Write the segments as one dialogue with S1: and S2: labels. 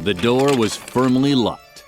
S1: The door was firmly locked.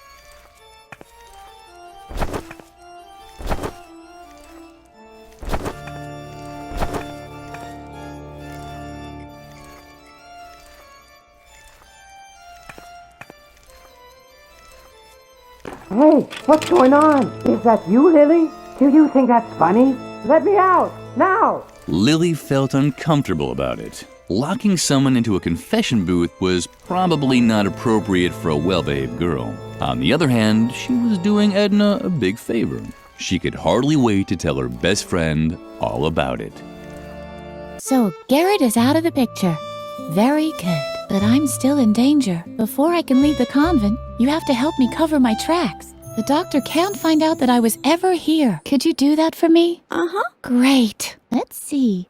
S2: Hey, what's going on? Is that you, Lilli? Do you think that's funny? Let me out, now!
S1: Lilli felt uncomfortable about it. Locking someone into a confession booth was probably not appropriate for a well-behaved girl. On the other hand, she was doing Edna a big favor. She could hardly wait to tell her best friend all about it.
S3: So Garret is out of the picture. Very good. But I'm still in danger. Before I can leave the convent, you have to help me cover my tracks. The doctor can't find out that I was ever here. Could you do that for me?
S4: Uh-huh.
S3: Great. Let's see.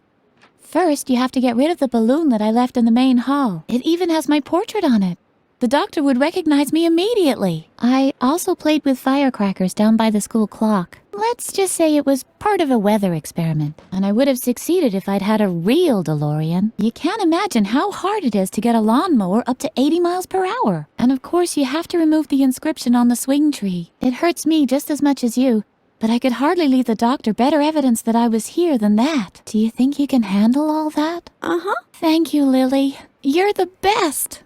S3: First, you have to get rid of the balloon that I left in the main hall. It even has my portrait on it. The doctor would recognize me immediately. I also played with firecrackers down by the school clock. Let's just say it was part of a weather experiment, and I would have succeeded if I'd had a real DeLorean. You can't imagine how hard it is to get a lawnmower up to 80 miles per hour. And of course, you have to remove the inscription on the swing tree. It hurts me just as much as you, but I could hardly leave the doctor better evidence that I was here than that. Do you think you can handle all that?
S4: Uh-huh.
S3: Thank you, Lilli. You're the best.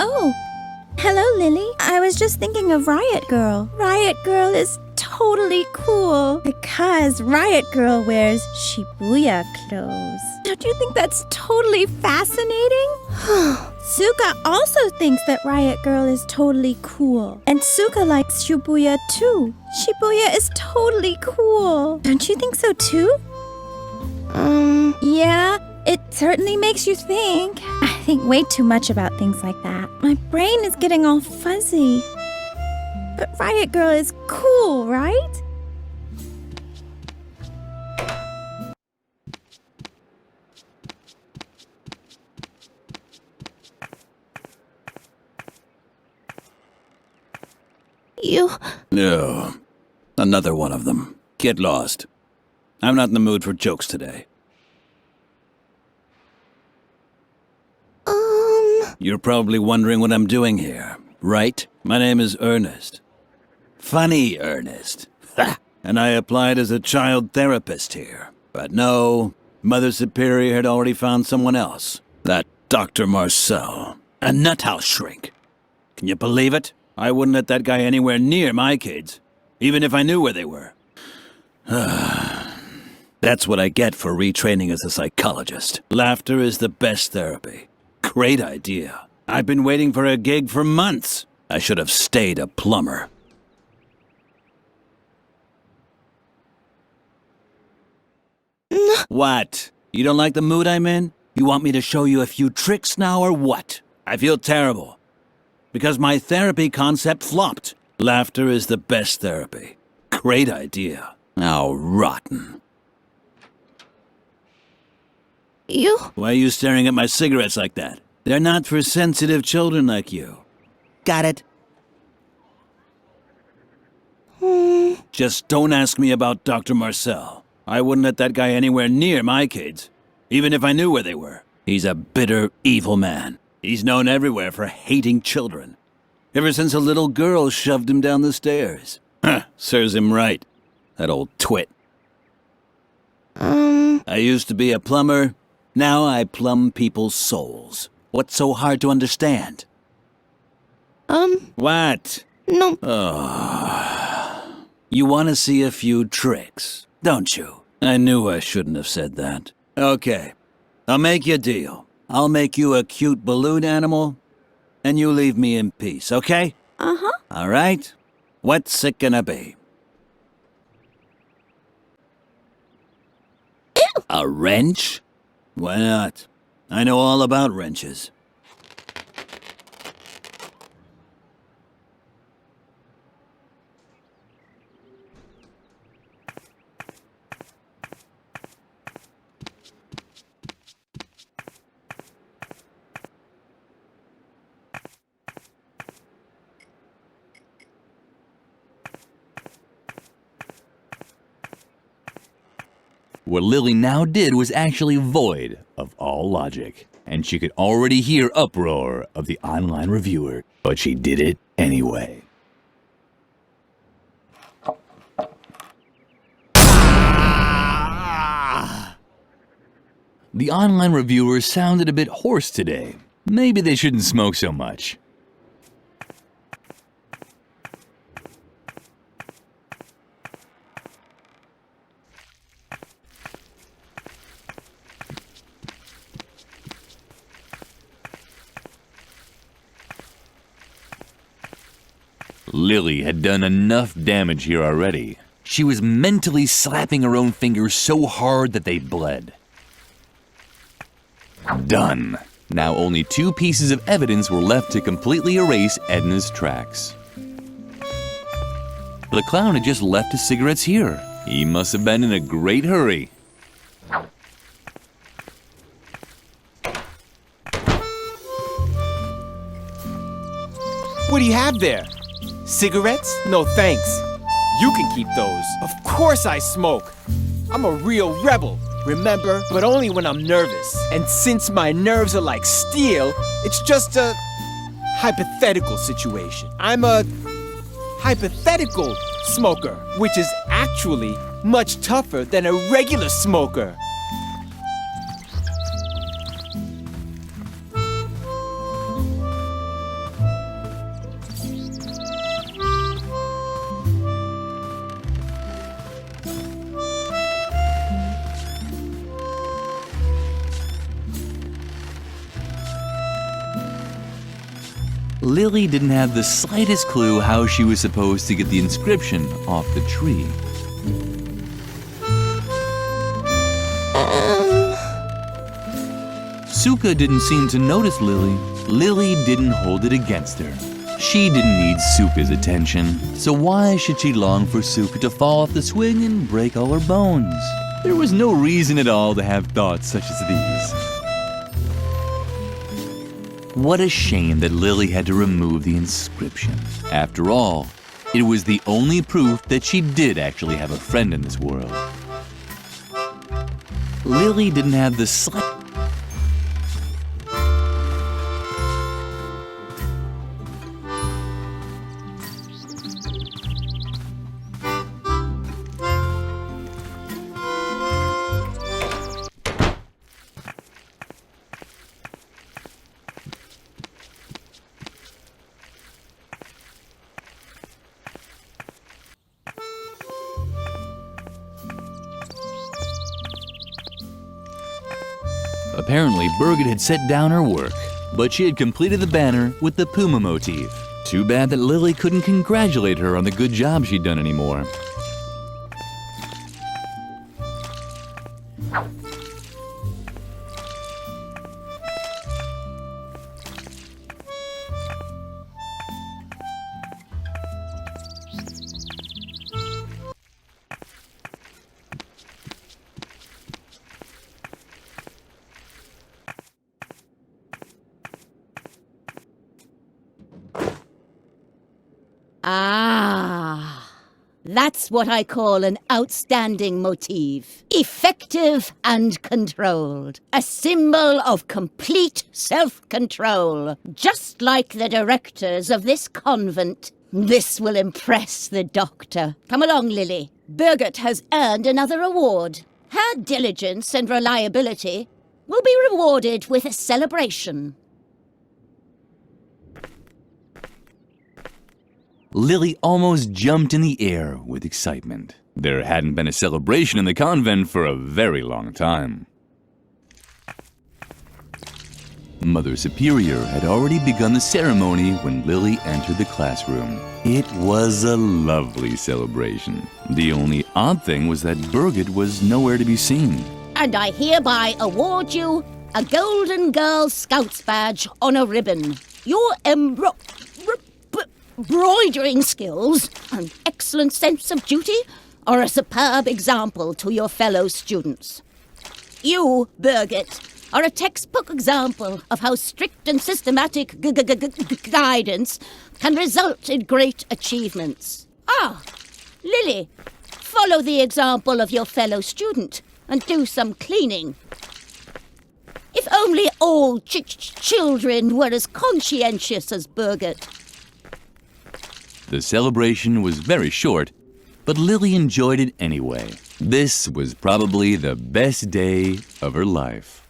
S4: Oh, hello, Lilli. I was just thinking of Riot Girl. Riot Girl is totally cool because Riot Girl wears Shibuya clothes. Don't you think that's totally fascinating? Suka also thinks that Riot Girl is totally cool. And Suka likes Shibuya too. Shibuya is totally cool. Don't you think so too? Yeah, it certainly makes you think. I think way too much about things like that. My brain is getting all fuzzy. But Riot Girl is cool, right?
S3: You...
S5: No. Another one of them. Get lost. I'm not in the mood for jokes today. You're probably wondering what I'm doing here, right? My name is Ernest. Funny Ernest. Ha! And I applied as a child therapist here. But no, Mother Superior had already found someone else. That Dr. Marcel. A nuthouse shrink. Can you believe it? I wouldn't let that guy anywhere near my kids, even if I knew where they were. That's what I get for retraining as a psychologist. Laughter is the best therapy. Great idea. I've been waiting for a gig for months. I should have stayed a plumber. What? You don't like the mood I'm in? You want me to show you a few tricks now or what? I feel terrible. Because my therapy concept flopped. Laughter is the best therapy. Great idea. How rotten.
S3: You...
S5: Why are you staring at my cigarettes like that? They're not for sensitive children like you. Got it? Just don't ask me about Dr. Marcel. I wouldn't let that guy anywhere near my kids, even if I knew where they were. He's a bitter, evil man. He's known everywhere for hating children. Ever since a little girl shoved him down the stairs. Huh, serves him right. That old twit. I used to be a plumber. Now I plumb people's souls. What's so hard to understand? What?
S3: No.
S5: You want to see a few tricks, don't you? I knew I shouldn't have said that. Okay, I'll make you a deal. I'll make you a cute balloon animal, and you leave me in peace, okay?
S4: Uh-huh.
S5: All right? What's it gonna be? A wrench? Why not? I know all about wrenches.
S1: What Lilli now did was actually void of all logic, and she could already hear uproar of the online reviewer, but she did it anyway. The online reviewers sounded a bit hoarse today. Maybe they shouldn't smoke so much. Lilli had done enough damage here already. She was mentally slapping her own fingers so hard that they bled. Done. Now only 2 pieces of evidence were left to completely erase Edna's tracks. The clown had just left his cigarettes here. He must have been in a great hurry.
S6: What do you have there? Cigarettes? No thanks. You can keep those. Of course I smoke. I'm a real rebel, remember? But only when I'm nervous. And since my nerves are like steel, it's just a hypothetical situation. I'm a hypothetical smoker, which is actually much tougher than a regular smoker.
S1: Lilli didn't have the slightest clue how she was supposed to get the inscription off the tree. Suka didn't seem to notice Lilli. Lilli didn't hold it against her. She didn't need Suka's attention, so why should she long for Suka to fall off the swing and break all her bones? There was no reason at all to have thoughts such as these. What a shame that Lilli had to remove the inscription. After all, it was the only proof that she did actually have a friend in this world. Lilli didn't have the slightest... Apparently, Birgit had set down her work, but she had completed the banner with the puma motif. Too bad that Lilli couldn't congratulate her on the good job she'd done anymore.
S7: Ah, that's what I call an outstanding motif. Effective and controlled. A symbol of complete self-control. Just like the directors of this convent. This will impress the doctor. Come along, Lilli. Birgit has earned another award. Her diligence and reliability will be rewarded with a celebration.
S1: Lilli almost jumped in the air with excitement. There hadn't been a celebration in the convent for a very long time. Mother Superior had already begun the ceremony when Lilli entered the classroom. It was a lovely celebration. The only odd thing was that Birgit was nowhere to be seen.
S7: And I hereby award you a Golden Girl Scouts badge on a ribbon. Your embroidering skills, an excellent sense of duty, are a superb example to your fellow students. You, Birgit, are a textbook example of how strict and systematic guidance can result in great achievements. Ah, Lilli, follow the example of your fellow student and do some cleaning. If only all children were as conscientious as Birgit.
S1: The celebration was very short, but Lilli enjoyed it anyway. This was probably the best day of her life.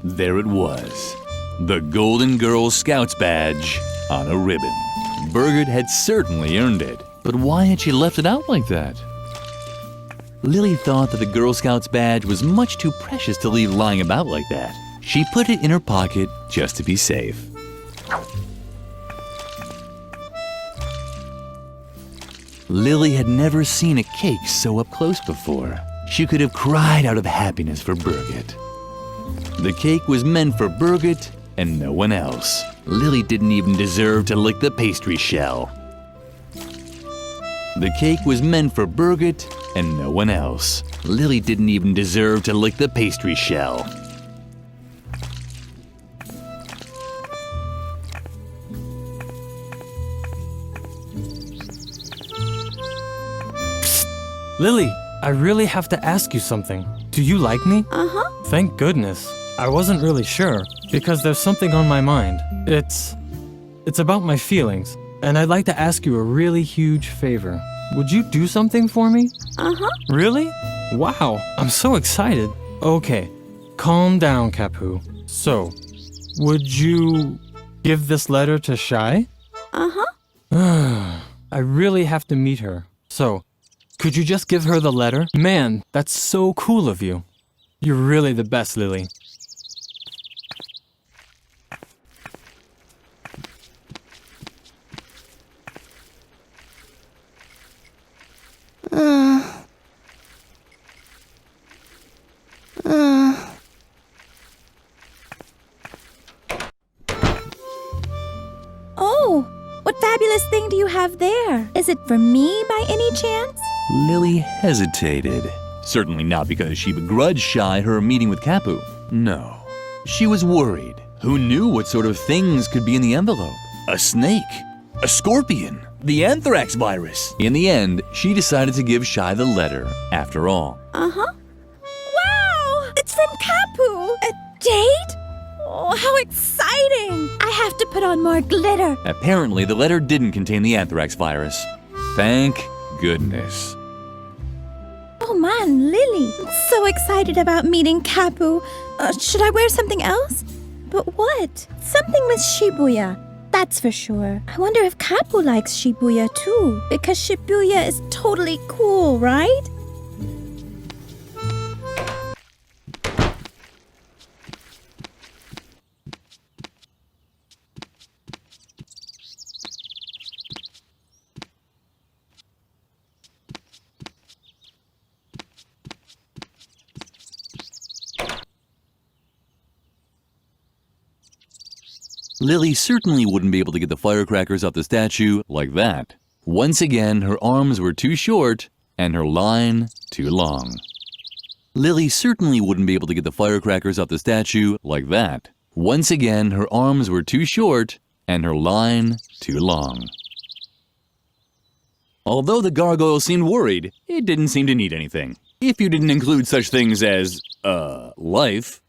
S1: There it was, the Golden Girl Scouts badge on a ribbon. Birgit had certainly earned it, but why had she left it out like that? Lilli thought that the Girl Scouts badge was much too precious to leave lying about like that. She put it in her pocket just to be safe. Lilli had never seen a cake so up close before. She could have cried out of happiness for Birgit. The cake was meant for Birgit and no one else. Lilli didn't even deserve to lick the pastry shell. The cake was meant for Birgit and no one else. Lilli didn't even deserve to lick the pastry shell.
S8: Lilli, I really have to ask you something. Do you like me?
S4: Uh-huh.
S8: Thank goodness. I wasn't really sure, because there's something on my mind. It's about my feelings, and I'd like to ask you a really huge favor. Would you do something for me?
S4: Uh-huh.
S8: Really? Wow, I'm so excited. Okay, calm down, Kapu. So, would you give this letter to Shai?
S4: Uh-huh.
S8: I really have to meet her. So, could you just give her the letter? Man, that's so cool of you. You're really the best, Lilli.
S4: Oh, what fabulous thing do you have there? Is it for me by any chance?
S1: Lilli hesitated. Certainly not because she begrudged Shai her meeting with Kapu. No. She was worried. Who knew what sort of things could be in the envelope? A snake? A scorpion? The anthrax virus? In the end, she decided to give Shai the letter, after all.
S4: Uh-huh. Wow! It's from Kapu! A date? Oh, how exciting! I have to put on more glitter.
S1: Apparently, the letter didn't contain the anthrax virus. Thank goodness.
S4: Oh man, Lilli, I'm so excited about meeting Kapu. Should I wear something else? But what? Something with Shibuya. That's for sure. I wonder if Kapu likes Shibuya too, because Shibuya is totally cool, right?
S1: Lilli certainly wouldn't be able to get the firecrackers off the statue like that. Once again, her arms were too short and her line too long. Lilli certainly wouldn't be able to get the firecrackers off the statue like that. Once again, her arms were too short and her line too long. Although the gargoyle seemed worried, it didn't seem to need anything. If you didn't include such things as, life.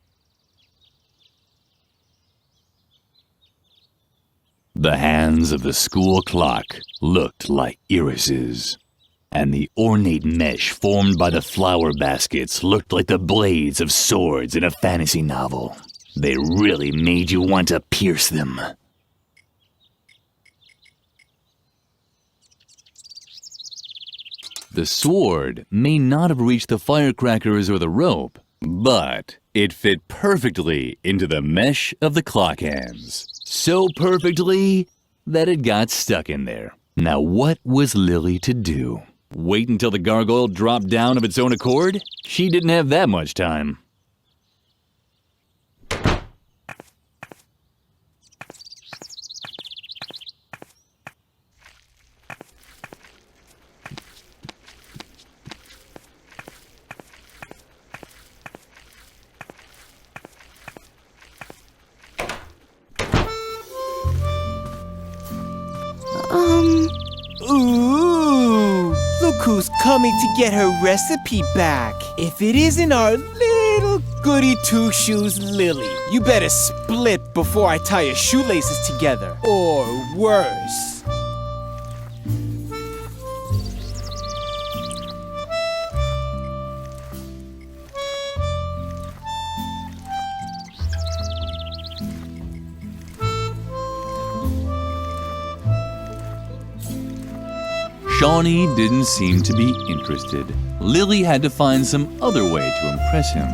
S1: The hands of the school clock looked like irises, and the ornate mesh formed by the flower baskets looked like the blades of swords in a fantasy novel. They really made you want to pierce them. The sword may not have reached the firecrackers or the rope, but it fit perfectly into the mesh of the clock hands. So perfectly that it got stuck in there. Now what was Lilli to do? Wait until the gargoyle dropped down of its own accord? She didn't have that much time.
S6: Ooh, look who's coming to get her recipe back. If it isn't our little goody two-shoes Lilli, you better split before I tie your shoelaces together. Or worse.
S1: Shawnee didn't seem to be interested. Lilli had to find some other way to impress him.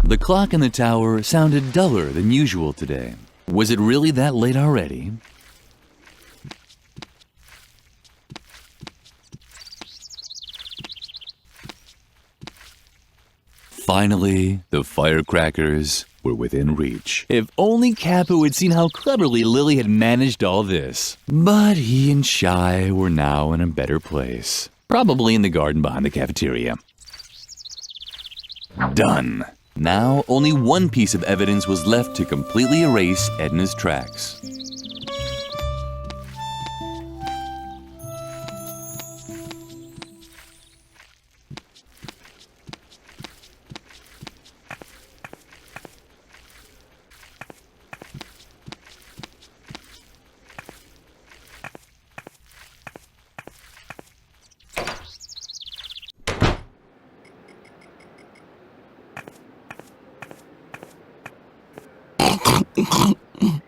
S1: The clock in the tower sounded duller than usual today. Was it really that late already? Finally, the firecrackers were within reach. If only Capo had seen how cleverly Lilli had managed all this. But he and Shy were now in a better place. Probably in the garden behind the cafeteria. Done. Now, only one piece of evidence was left to completely erase Edna's tracks.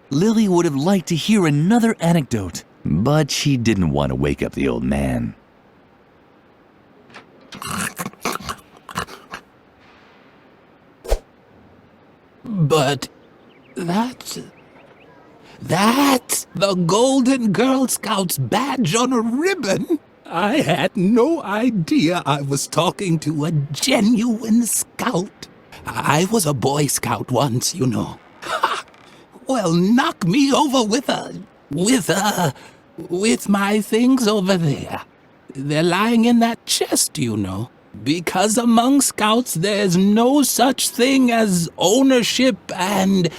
S1: Lilli would have liked to hear another anecdote, but she didn't want to wake up the old man.
S9: But that's the Golden Girl Scout's badge on a ribbon. I had no idea I was talking to a genuine scout. I was a Boy Scout once, you know. Ha! Well, knock me over with my things over there. They're lying in that chest, you know. Because among scouts there's no such thing as ownership and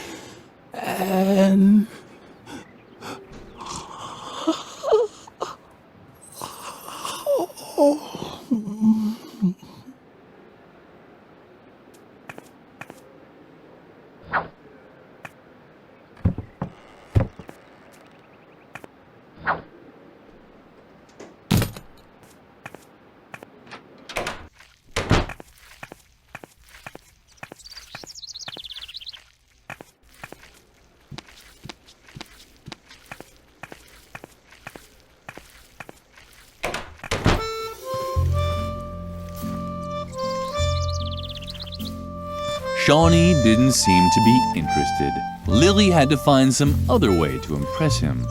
S1: Shawnee didn't seem to be interested. Lilli had to find some other way to impress him.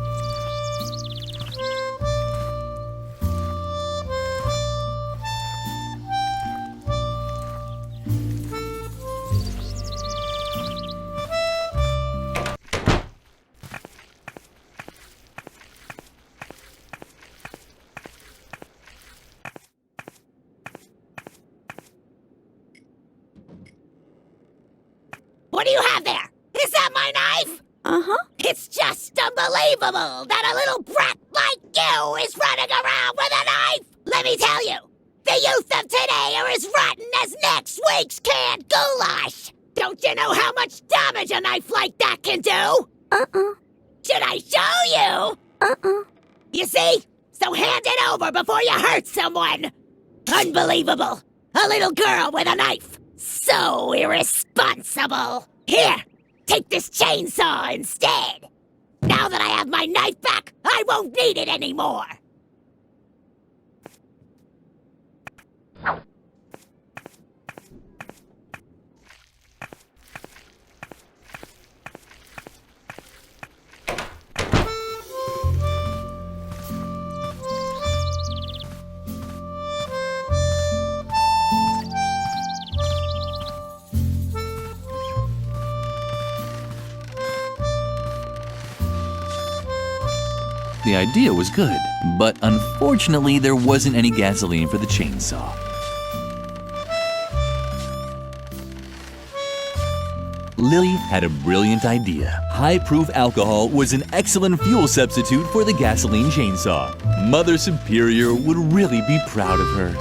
S7: What do you have there? Is that my knife?
S4: Uh-huh.
S7: It's just unbelievable that a little brat like you is running around with a knife. Let me tell you, the youth of today are as rotten as next week's canned goulash. Don't you know how much damage a knife like that can do?
S4: Uh-uh.
S7: Should I show you?
S4: Uh-uh.
S7: You see? So hand it over before you hurt someone. Unbelievable. A little girl with a knife. So irresponsible. Here, take this chainsaw instead. Now that I have my knife back, I won't need it anymore.
S1: The idea was good, but unfortunately there wasn't any gasoline for the chainsaw. Lilli had a brilliant idea. High-proof alcohol was an excellent fuel substitute for the gasoline chainsaw. Mother Superior would really be proud of her.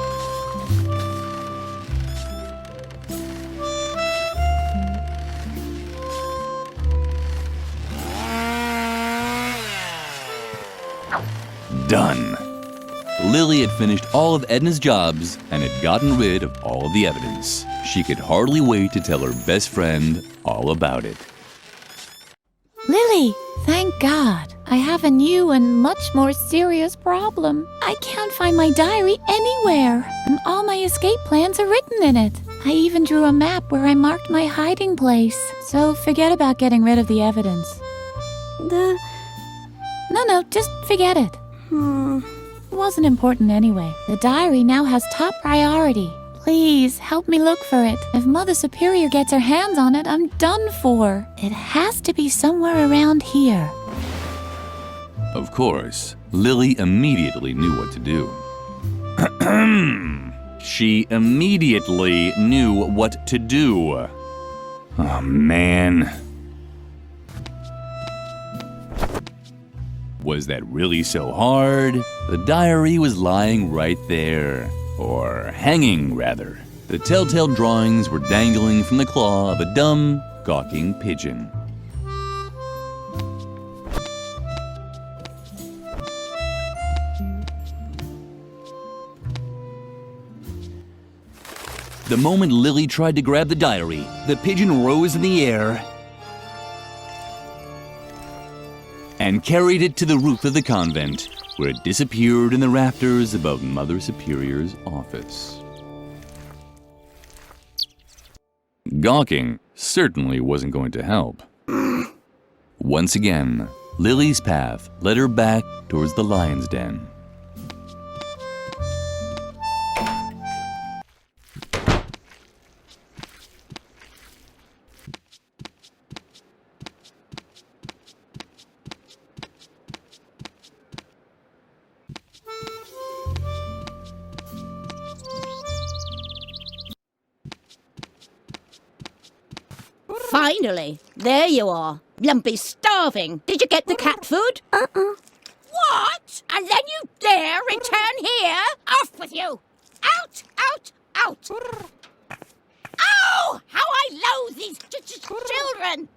S1: Done. Lilli had finished all of Edna's jobs and had gotten rid of all of the evidence. She could hardly wait to tell her best friend all about it.
S3: Lilli, thank God. I have a new and much more serious problem. I can't find my diary anywhere, and all my escape plans are written in it. I even drew a map where I marked my hiding place. So forget about getting rid of the evidence. No, just forget it. It wasn't important anyway. The diary now has top priority. Please, help me look for it. If Mother Superior gets her hands on it, I'm done for. It has to be somewhere around here.
S1: Of course, Lilli immediately knew what to do. She immediately knew what to do. Oh, man. Was that really so hard? The diary was lying right there. Or hanging, rather. The telltale drawings were dangling from the claw of a dumb, gawking pigeon. The moment Lilli tried to grab the diary, the pigeon rose in the air and carried it to the roof of the convent, where it disappeared in the rafters above Mother Superior's office. Gawking certainly wasn't going to help. Once again, Lilli's path led her back towards the lion's den.
S7: Finally, there you are. Lumpy's starving. Did you get the cat food? What? And then you dare return here? Off with you! Out! Out! Out! Oh! How I loathe these children!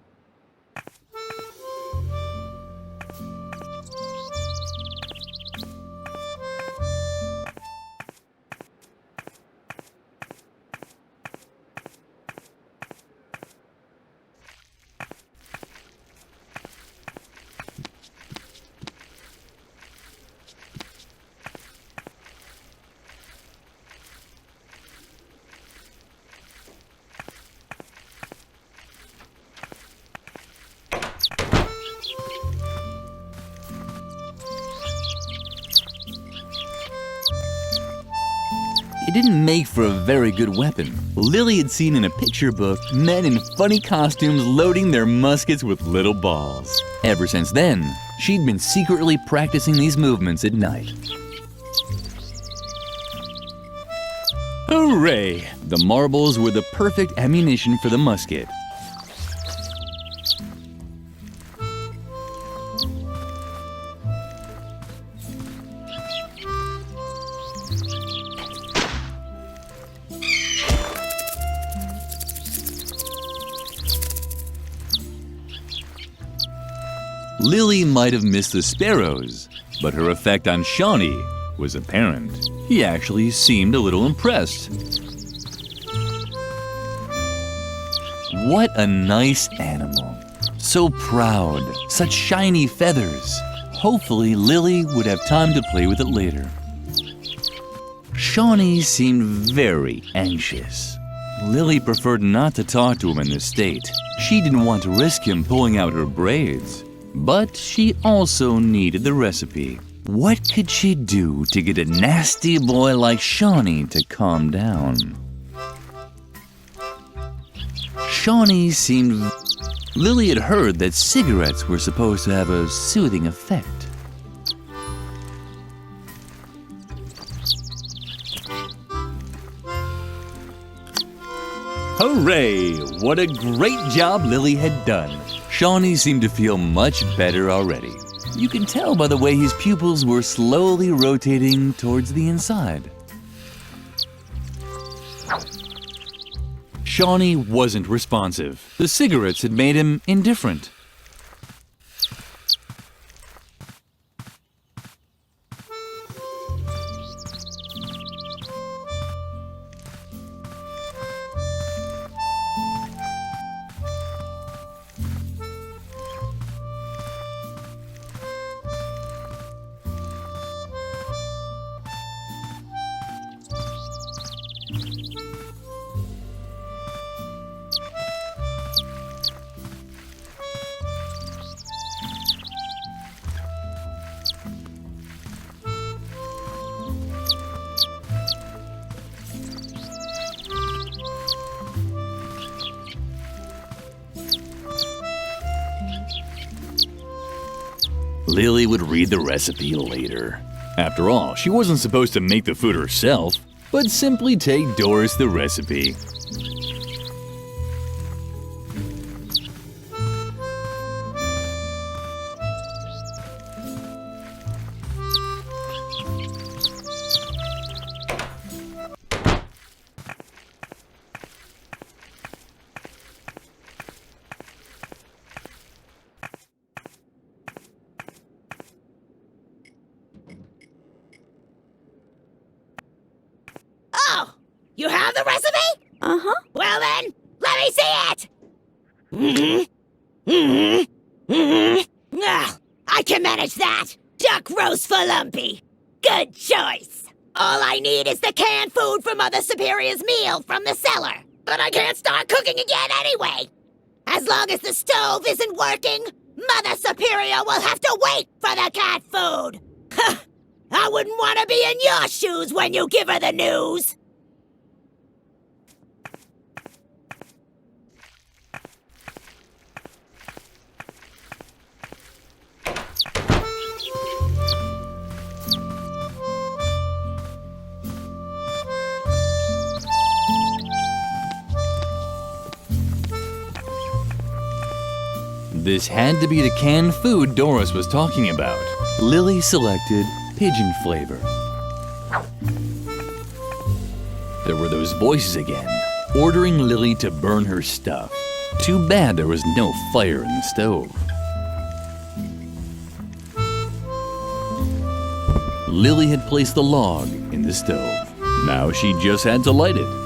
S1: It didn't make for a very good weapon. Lilli had seen in a picture book men in funny costumes loading their muskets with little balls. Ever since then, she'd been secretly practicing these movements at night. Hooray! The marbles were the perfect ammunition for the musket. Lilli might have missed the sparrows, but her effect on Shawnee was apparent. He actually seemed a little impressed. What a nice animal. So proud, such shiny feathers. Hopefully Lilli would have time to play with it later. Shawnee seemed very anxious. Lilli preferred not to talk to him in this state. She didn't want to risk him pulling out her braids. But she also needed the recipe. What could she do to get a nasty boy like Shawnee to calm down? Shawnee seemed... Lilli had heard that cigarettes were supposed to have a soothing effect. Hooray! What a great job Lilli had done. Shawnee seemed to feel much better already. You could tell by the way his pupils were slowly rotating towards the inside. Shawnee wasn't responsive. The cigarettes had made him indifferent. Lilli would read the recipe later. After all, she wasn't supposed to make the food herself, but simply take Doris the recipe.
S7: You have the recipe?
S4: Uh-huh.
S7: Well then, let me see it! I can manage that! Duck roast for Lumpy! Good choice! All I need is the canned food for Mother Superior's meal from the cellar. But I can't start cooking again anyway! As long as the stove isn't working, Mother Superior will have to wait for the cat food! I wouldn't want to be in your shoes when you give her the news!
S1: This had to be the canned food Doris was talking about. Lilli selected pigeon flavor. There were those voices again, ordering Lilli to burn her stuff. Too bad there was no fire in the stove. Lilli had placed the log in the stove. Now she just had to light it.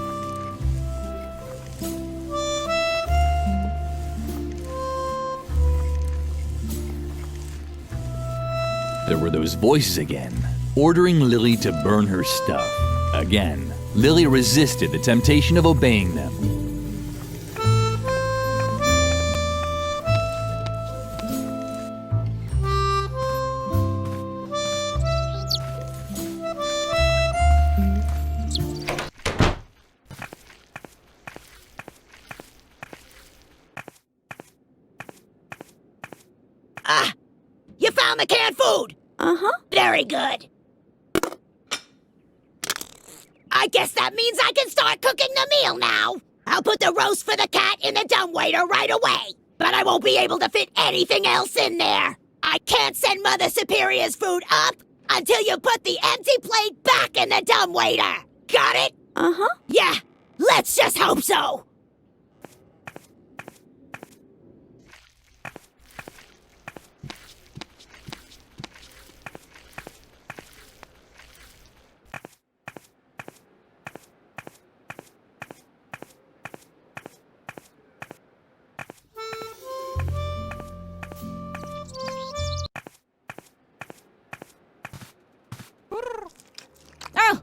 S1: There were those voices again, ordering Lilli to burn her stuff. Again, Lilli resisted the temptation of obeying them.
S7: You found the canned food!
S4: Uh-huh.
S7: Very good. I guess that means I can start cooking the meal now. I'll put the roast for the cat in the dumbwaiter right away. But I won't be able to fit anything else in there. I can't send Mother Superior's food up until you put the empty plate back in the dumbwaiter. Got it?
S4: Uh-huh.
S7: Yeah, let's just hope so. Oh,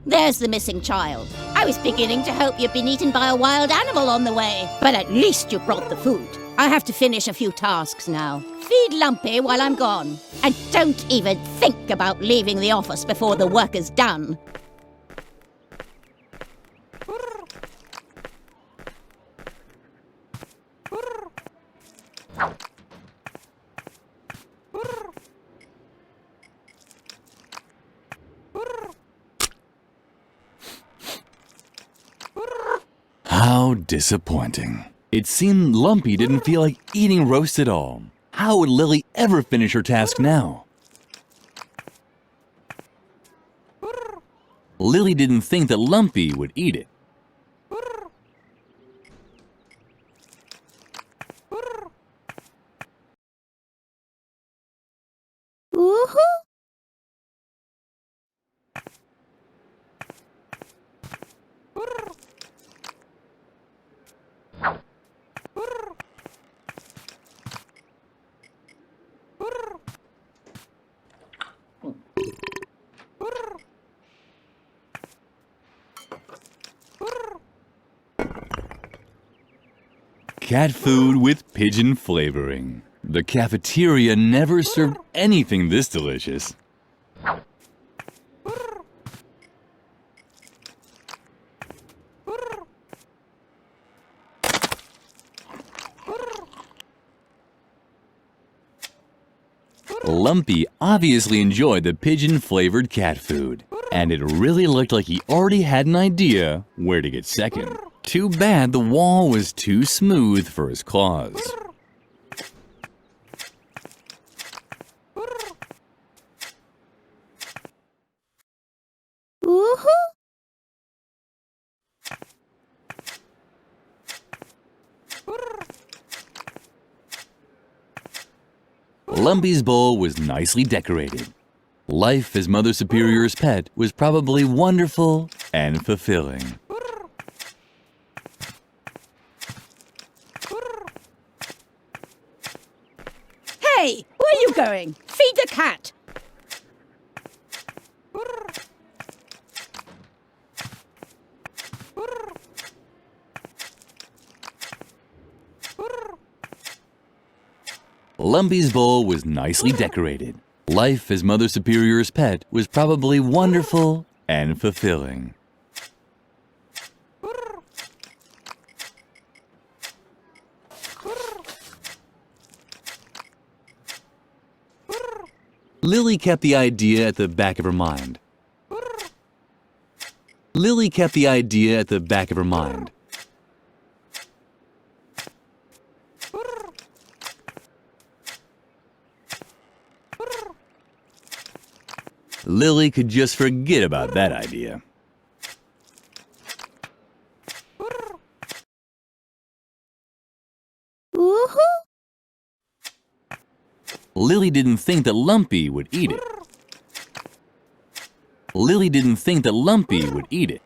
S7: there's the missing child. I was beginning to hope you'd been eaten by a wild animal on the way, but at least you brought the food. I have to finish a few tasks now. Feed Lumpy while I'm gone. And don't even think about leaving the office before the work is done.
S1: How disappointing. It seemed Lumpy didn't feel like eating roast at all. How would Lilli ever finish her task now? Lilli didn't think that Lumpy would eat it.
S4: Woohoo!
S1: Cat food with pigeon flavoring. The cafeteria never served anything this delicious. Lumpy obviously enjoyed the pigeon-flavored cat food, and it really looked like he already had an idea where to get second. Too bad the wall was too smooth for his claws.
S4: Woohoo!
S1: Lumpy's bowl was nicely decorated. Life as Mother Superior's pet was probably wonderful and fulfilling.
S7: Hey, where are you going? Feed the cat.
S1: Lumpy's bowl was nicely decorated. Life as Mother Superior's pet was probably wonderful and fulfilling. Lilli kept the idea at the back of her mind. Lilli kept the idea at the back of her mind. Lilli could just forget about that idea.
S4: Woohoo!
S1: Lilli didn't think that Lumpy would eat it. Lilli didn't think that Lumpy would eat it.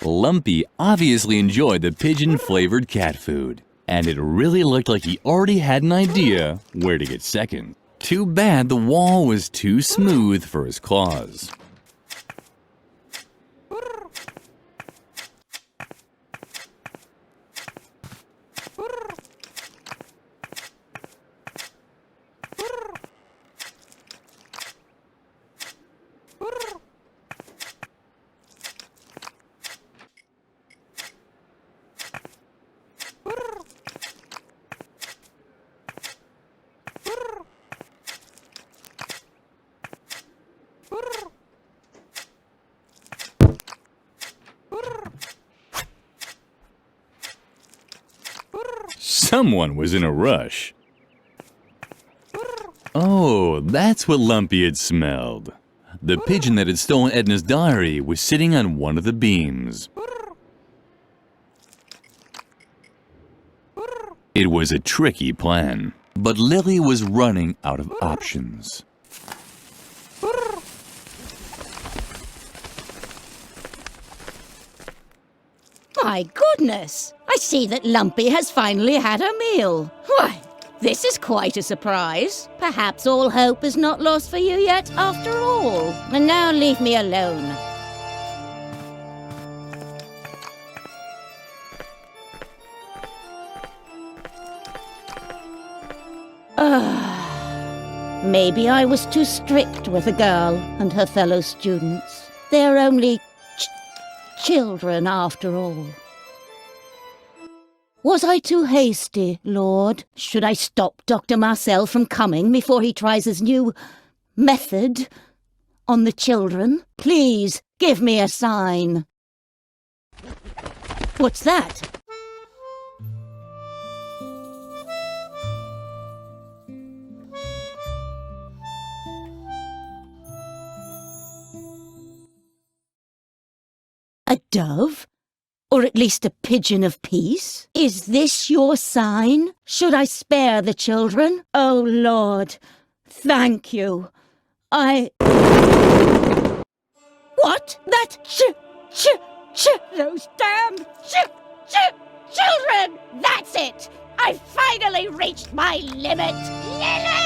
S1: Lumpy obviously enjoyed the pigeon-flavored cat food, and it really looked like he already had an idea where to get second. Too bad the wall was too smooth for his claws. Someone was in a rush. Oh, that's what Lumpy had smelled. The pigeon that had stolen Edna's diary was sitting on one of the beams. It was a tricky plan, but Lilli was running out of options.
S7: My goodness! I see that Lumpy has finally had a meal. Why, this is quite a surprise. Perhaps all hope is not lost for you yet after all. And now leave me alone. Maybe I was too strict with the girl and her fellow students. They're only children after all. Was I too hasty, Lord? Should I stop Dr. Marcel from coming before he tries his new method on the children? Please, give me a sign. What's that? A dove? Or at least a pigeon of peace? Is this your sign? Should I spare the children? Oh, Lord, thank you. What? That those damn children! That's it! I finally reached my limit! Lilli!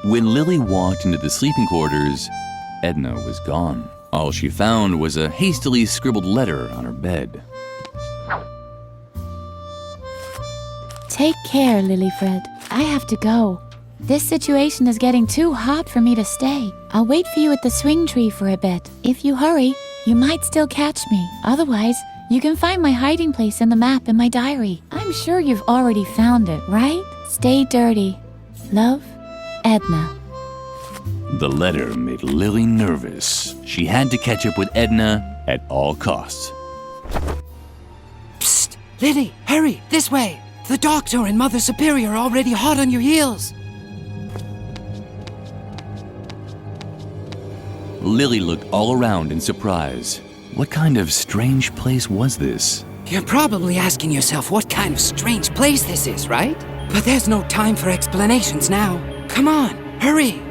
S1: When Lilli walked into the sleeping quarters, Edna was gone. All she found was a hastily scribbled letter on her bed.
S3: Take care, Lilifred. I have to go. This situation is getting too hot for me to stay. I'll wait for you at the swing tree for a bit. If you hurry, you might still catch me. Otherwise, you can find my hiding place in the map in my diary. I'm sure you've already found it, right? Stay dirty. Love, Edna.
S1: The letter made Lilli nervous. She had to catch up with Edna at all costs.
S2: Psst! Lilli, hurry! This way! The Doctor and Mother Superior are already hot on your heels!
S1: Lilli looked all around in surprise. What kind of strange place was this?
S2: You're probably asking yourself what kind of strange place this is, right? But there's no time for explanations now. Come on, hurry!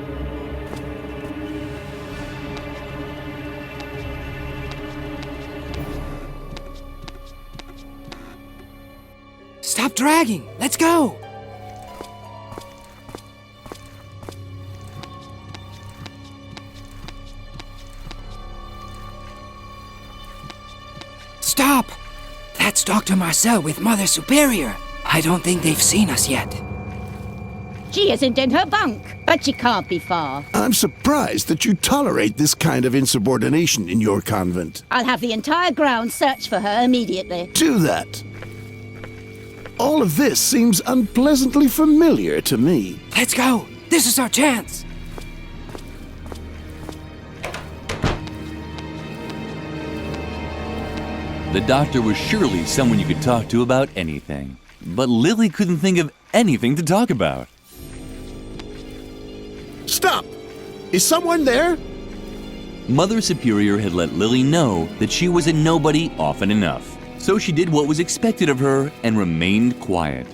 S2: Stop dragging! Let's go! Stop! That's Dr. Marcel with Mother Superior. I don't think they've seen us yet.
S7: She isn't in her bunk, but she can't be far.
S10: I'm surprised that you tolerate this kind of insubordination in your convent.
S7: I'll have the entire ground search for her immediately.
S10: Do that. All of this seems unpleasantly familiar to me.
S2: Let's go! This is our chance!
S1: The doctor was surely someone you could talk to about anything. But Lilli couldn't think of anything to talk about.
S10: Stop! Is someone there?
S1: Mother Superior had let Lilli know that she was a nobody often enough. So she did what was expected of her and remained quiet.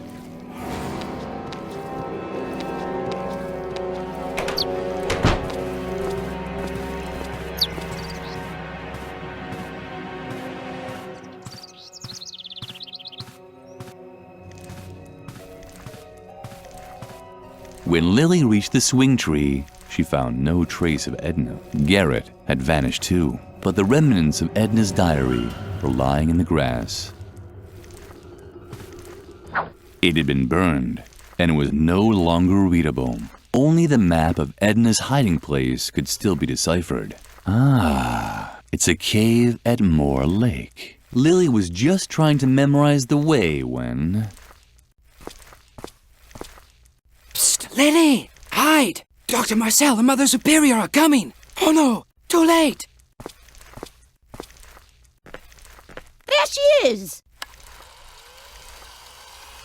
S1: When Lilli reached the swing tree, she found no trace of Edna. Garret had vanished too, but the remnants of Edna's diary were lying in the grass. It had been burned, and was no longer readable. Only the map of Edna's hiding place could still be deciphered. Ah, it's a cave at Moor Lake. Lilli was just trying to memorize the way when...
S2: Psst, Lilli! Hide! Dr. Marcel and Mother Superior are coming! Oh no! Too late!
S7: There she is!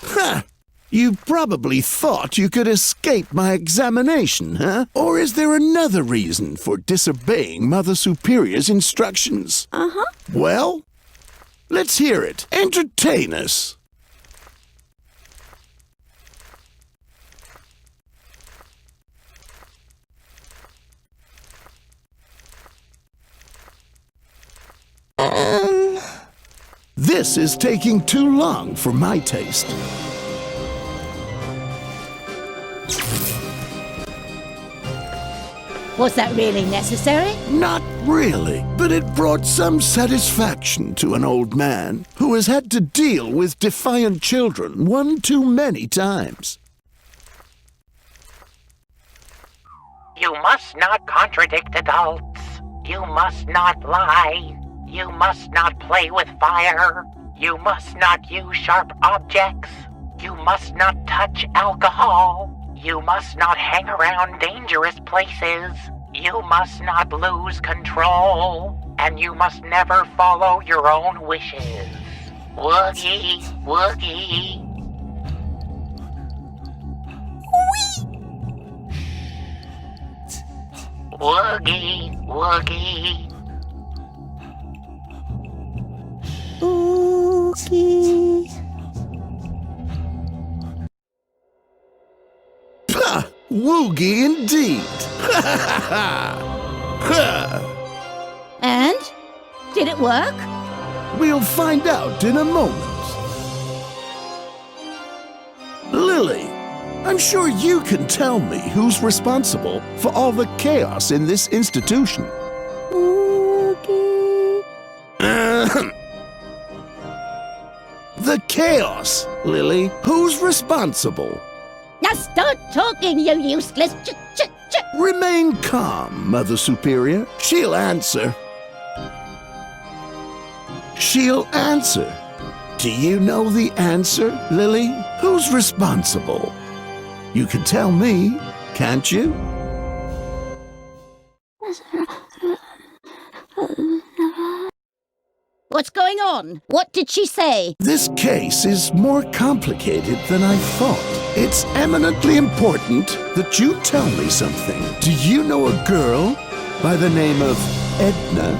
S10: Ha! You probably thought you could escape my examination, huh? Or is there another reason for disobeying Mother Superior's instructions?
S4: Uh-huh.
S10: Well, let's hear it. Entertain us. This is taking too long for my taste.
S7: Was that really necessary?
S10: Not really, but it brought some satisfaction to an old man who has had to deal with defiant children one too many times.
S11: You must not contradict adults. You must not lie. You must not play with fire. You must not use sharp objects. You must not touch alcohol. You must not hang around dangerous places. You must not lose control. And you must never follow your own wishes. Woogie, woogie. Woogie, woogie.
S4: Oogie.
S10: Pah! Woogie indeed!
S7: And? Did it work?
S10: We'll find out in a moment. Lilli, I'm sure you can tell me who's responsible for all the chaos in this institution.
S4: Oogie.
S10: The chaos, Lilli. Who's responsible?
S7: Now start talking, you useless
S10: Remain calm, Mother Superior. She'll answer. She'll answer. Do you know the answer, Lilli? Who's responsible? You can tell me, can't you?
S7: What's going on? What did she say?
S10: This case is more complicated than I thought. It's eminently important that you tell me something. Do you know a girl by the name of Edna?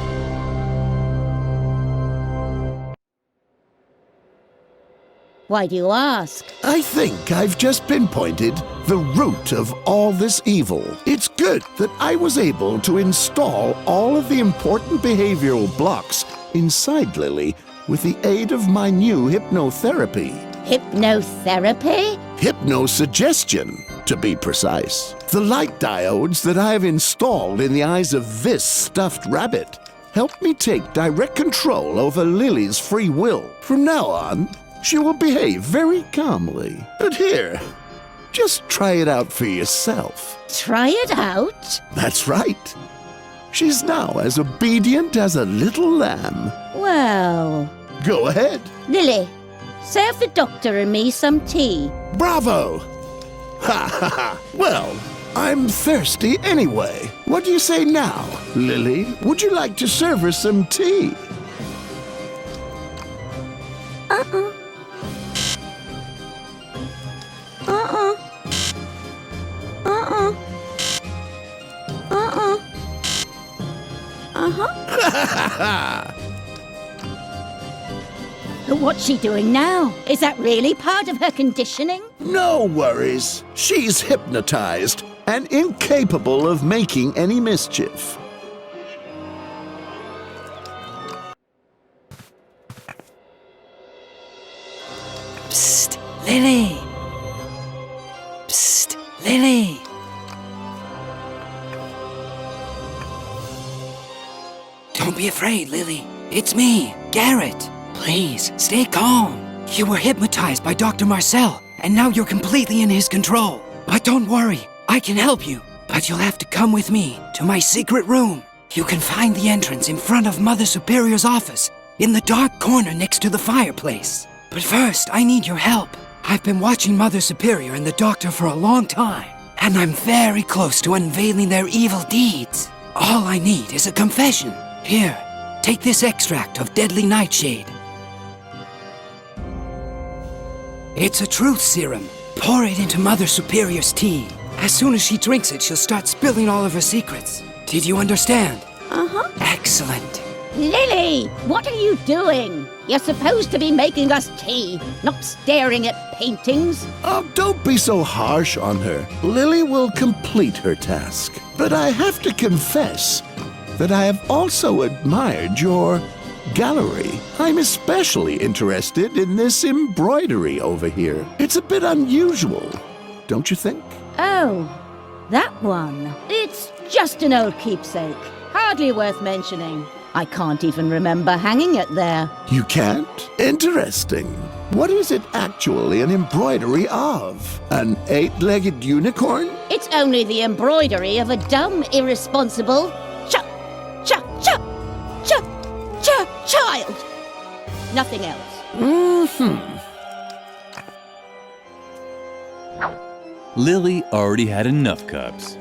S7: Why do you ask?
S10: I think I've just pinpointed the root of all this evil. It's good that I was able to install all of the important behavioral blocks inside Lilli with the aid of my new hypnotherapy.
S7: Hypnotherapy?
S10: Hypnosuggestion, to be precise. The light diodes that I have installed in the eyes of this stuffed rabbit help me take direct control over Lilli's free will. From now on, she will behave very calmly. But here, just try it out for yourself.
S7: Try it out?
S10: That's right. She's now as obedient as a little lamb.
S7: Well...
S10: Go ahead.
S7: Lilli, serve the doctor and me some tea.
S10: Bravo! Ha ha ha! Well, I'm thirsty anyway. What do you say now, Lilli? Would you like to serve her some tea?
S4: Uh-uh.
S7: What's she doing now? Is that really part of her conditioning?
S10: No worries. She's hypnotized and incapable of making any mischief.
S2: Psst, Lilli. Psst, Lilli. Don't be afraid, Lilli. It's me, Garret. Please, stay calm. You were hypnotized by Dr. Marcel, and now you're completely in his control. But don't worry, I can help you. But you'll have to come with me to my secret room. You can find the entrance in front of Mother Superior's office, in the dark corner next to the fireplace. But first, I need your help. I've been watching Mother Superior and the Doctor for a long time, and I'm very close to unveiling their evil deeds. All I need is a confession. Here, take this extract of deadly nightshade. It's a truth serum. Pour it into Mother Superior's tea. As soon as she drinks it, she'll start spilling all of her secrets. Did you understand?
S4: Uh-huh.
S2: Excellent.
S7: Lilli, what are you doing? You're supposed to be making us tea, not staring at paintings.
S10: Oh, don't be so harsh on her. Lilli will complete her task. But I have to confess that I have also admired your gallery. I'm especially interested in this embroidery over here. It's a bit unusual, don't you think?
S7: Oh, that one. It's Just an old keepsake. Hardly worth mentioning. I can't even remember hanging it there.
S10: You can't? Interesting. What is it actually an embroidery of? An 8-legged unicorn?
S7: It's only the embroidery of a dumb, irresponsible child. Nothing else.
S1: Lilli already had enough cups.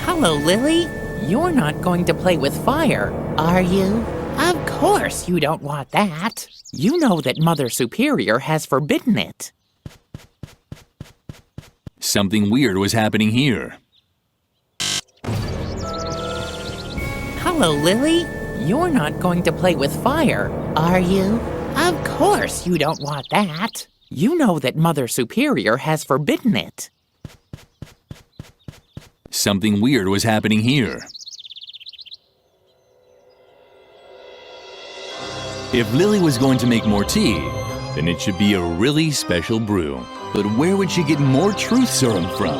S11: Hello, Lilli. You're not going to play with fire, are you? Of course you don't want that. You know that Mother Superior has forbidden it.
S1: Something weird was happening here.
S11: Hello, Lilli. You're not going to play with fire, are you? Of course you don't want that. You know that Mother Superior has forbidden it.
S1: Something weird was happening here. If Lilli was going to make more tea, then it should be a really special brew. But where would she get more truth serum from?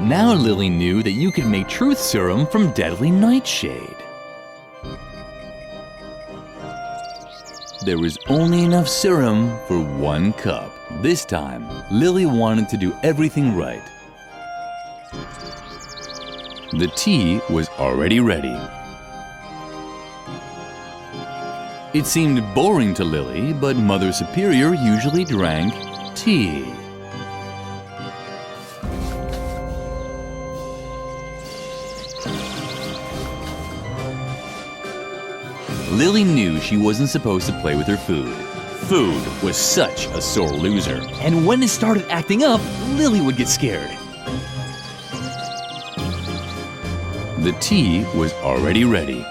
S1: Now Lilli knew that you could make truth serum from deadly nightshade. There was only enough serum for 1 cup. This time, Lilli wanted to do everything right. The tea was already ready. It seemed boring to Lilli, but Mother Superior usually drank tea. Lilli knew she wasn't supposed to play with her food. Food was such a sore loser. And when it started acting up, Lilli would get scared. The tea was already ready.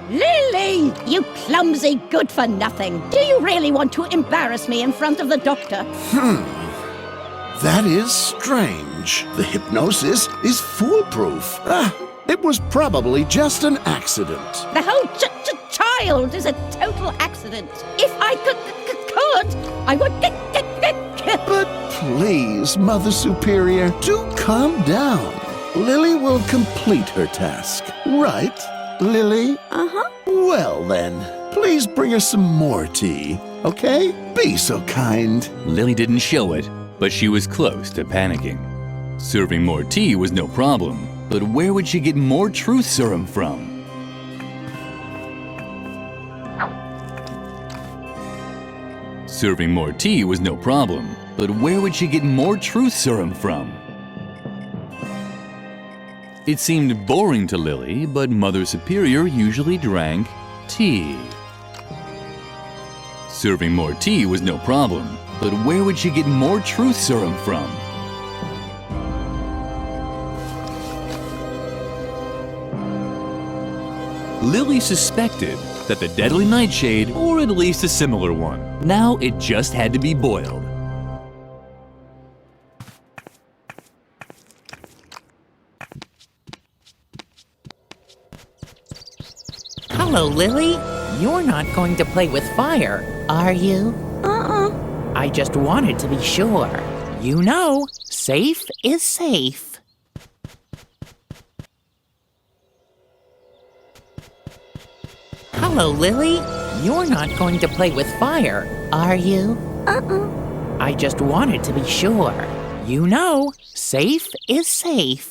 S7: Lilli! You clumsy good-for-nothing. Do you really want to embarrass me in front of the doctor?
S10: That is strange. The hypnosis is foolproof. It was probably just an accident.
S7: The whole child is a total accident. If I could, I would
S10: But please, Mother Superior, do calm down. Lilli will complete her task. Right, Lilli?
S4: Uh-huh.
S10: Well then, please bring her some more tea, okay? Be so kind.
S1: Lilli didn't show it, but she was close to panicking. Serving more tea was no problem, but where would she get more truth serum from? Serving more tea was no problem, but where would she get more truth serum from? It seemed boring to Lilli, but Mother Superior usually drank tea. Serving more tea was no problem, but where would she get more truth serum from? Lilli suspected that the deadly nightshade, or at least a similar one, now it just had to be boiled.
S11: Hello, Lilli. You're not going to play with fire, are you? I just wanted to be sure. You know, safe is safe. Hello, Lilli. You're not going to play with fire, are you? I just wanted to be sure. You know, safe is safe.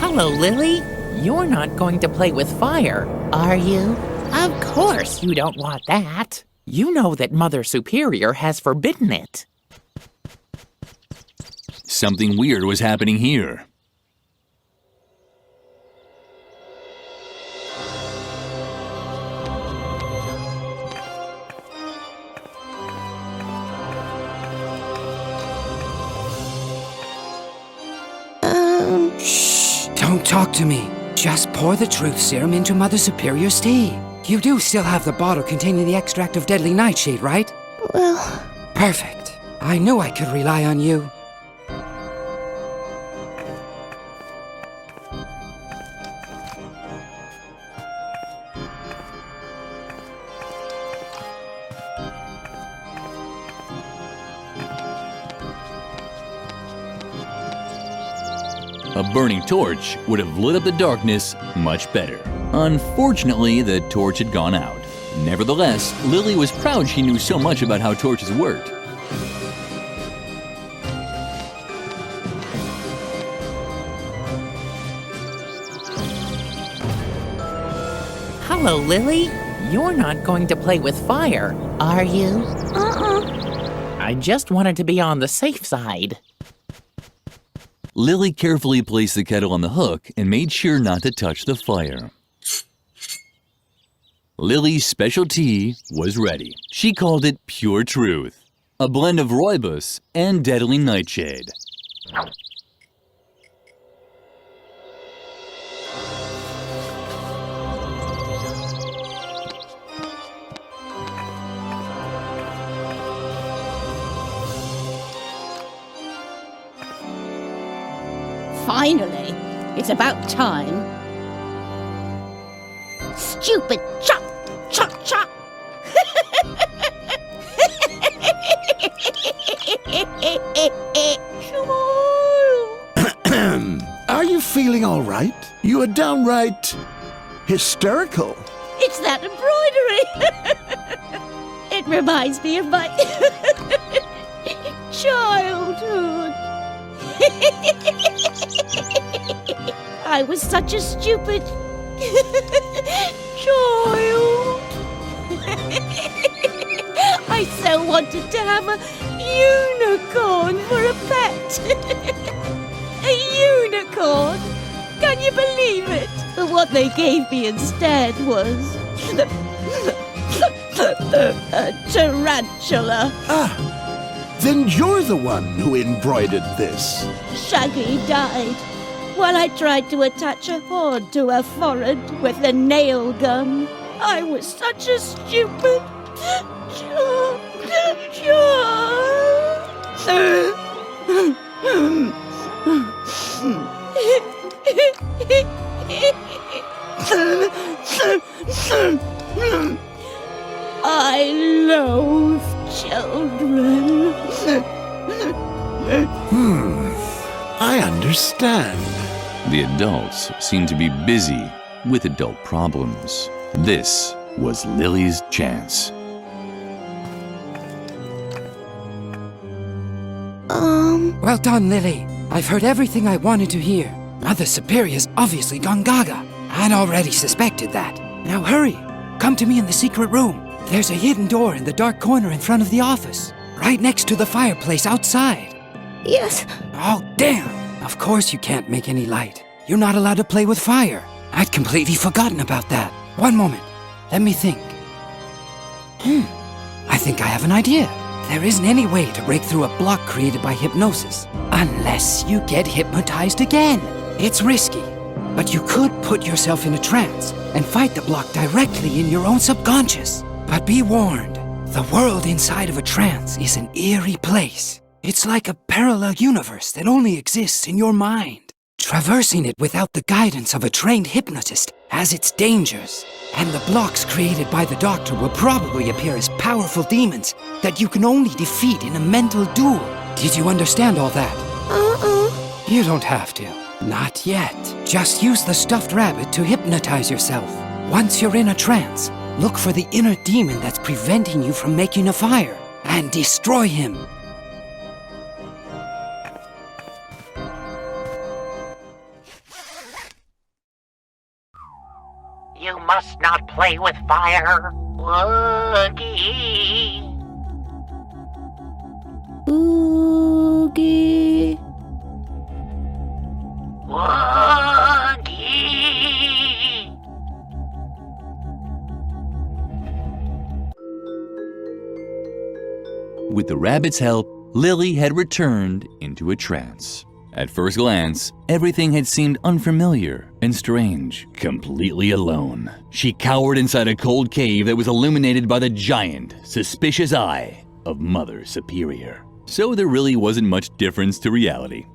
S11: Hello, Lilli. You're not going to play with fire, are you? Of course you don't want that. You know that Mother Superior has forbidden it.
S1: Something weird was happening here.
S2: talk to me. Just pour the truth serum into Mother Superior's tea. You do still have the bottle containing the extract of deadly nightshade, right?
S4: Well,
S2: Perfect. I knew I could rely on you.
S1: A burning torch would have lit up the darkness much better. Unfortunately, the torch had gone out. Nevertheless, Lilli was proud she knew so much about how torches worked.
S11: Hello, Lilli. You're not going to play with fire, are you? I just wanted to be on the safe side.
S1: Lilli carefully placed the kettle on the hook and made sure not to touch the fire. Lilli's special tea was ready. She called it Pure Truth, a blend of rooibos and deadly nightshade.
S7: Finally, it's about time. Stupid chop, chop, chop.
S10: Are you feeling all right? You are downright hysterical.
S7: It's that embroidery. It reminds me of my childhood. I was such a stupid child. I so wanted to have a unicorn for a pet. A unicorn! Can you believe it? But what they gave me instead was a tarantula.
S10: Then you're the one who embroidered this.
S7: Shaggy died while I tried to attach a horn to her forehead with a nail gun. I was such a stupid child. I loathe children.
S10: I understand.
S1: The adults seemed to be busy with adult problems. This was Lilli's chance.
S2: Well done, Lilli. I've heard everything I wanted to hear. Mother Superior's obviously gone gaga. I'd already suspected that. Now hurry. Come to me in the secret room. There's a hidden door in the dark corner in front of the office, right next to the fireplace outside.
S4: yes.
S2: Oh, damn! Of course you can't make any light. You're not allowed to play with fire. I'd completely forgotten about that. One moment. Let me think. I think I have an idea. There isn't any way to break through a block created by hypnosis unless you get hypnotized again. It's risky, but you could put yourself in a trance and fight the block directly in your own subconscious. But be warned, the world inside of a trance is an eerie place. It's like a parallel universe that only exists in your mind. Traversing it without the guidance of a trained hypnotist has its dangers, and the blocks created by the doctor will probably appear as powerful demons that you can only defeat in a mental duel. Did you understand all that? You don't have to. Not yet. Just use the stuffed rabbit to hypnotize yourself. Once you're in a trance, look for the inner demon that's preventing you from making a fire, and destroy him.
S11: You must not play with fire. Woogie.
S4: Oogie.
S11: Woogie.
S1: With the rabbit's help, Lilli had returned into a trance. At first glance, everything had seemed unfamiliar and strange. Completely alone, she cowered inside a cold cave that was illuminated by the giant, suspicious eye of Mother Superior. So there really wasn't much difference to reality.